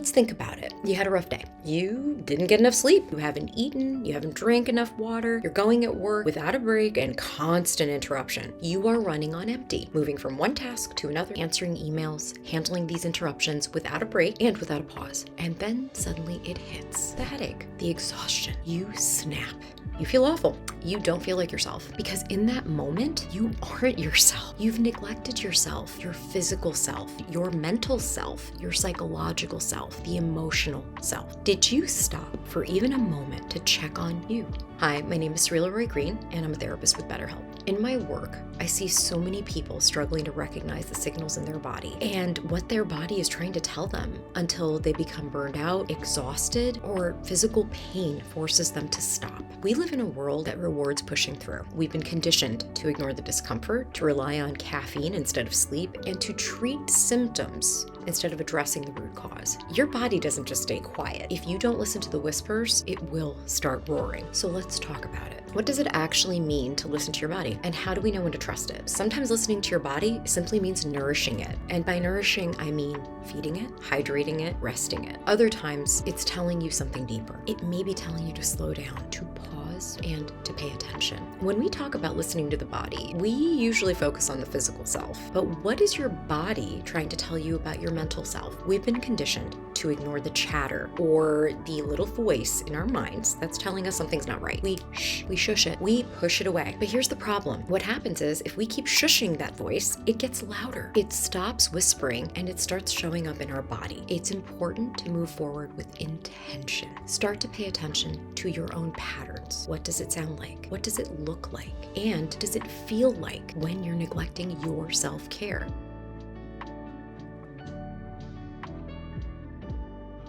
let's think about it. You had a rough day. You didn't get enough sleep. You haven't eaten. You haven't drank enough water. You're going at work without a break and constant interruption. You are running on empty, moving from one task to another, answering emails, handling these interruptions without a break and without a pause. And then suddenly it hits. The headache, the exhaustion. You snap. You feel awful. You don't feel like yourself because in that moment, you aren't yourself. You've neglected yourself, your physical self, your mental self, your psychological self, the emotional self. Did you stop for even a moment to check on you? Hi, my name is Sreela Roy-Greene, and I'm a therapist with BetterHelp. In my work, I see so many people struggling to recognize the signals in their body and what their body is trying to tell them until they become burned out, exhausted, or physical pain forces them to stop. We live in a world that rewards pushing through. We've been conditioned to ignore the discomfort, to rely on caffeine instead of sleep, and to treat symptoms instead of addressing the root cause. Your body doesn't just stay quiet. If you don't listen to the whispers, it will start roaring. So let's talk about it. What does it actually mean to listen to your body? And how do we know when to trust it? Sometimes listening to your body simply means nourishing it. And by nourishing, I mean feeding it, hydrating it, resting it. Other times, it's telling you something deeper. It may be telling you to slow down, to pause, and to pay attention. When we talk about listening to the body, we usually focus on the physical self. But what is your body trying to tell you about your mental self? We've been conditioned to ignore the chatter or the little voice in our minds that's telling us something's not right. We shush it. We push it away. But here's the problem. What happens is if we keep shushing that voice, it gets louder. It stops whispering and it starts showing up in our body. It's important to move forward with intention. Start to pay attention to your own patterns. What does it sound like? What does it look like? And does it feel like when you're neglecting your self-care?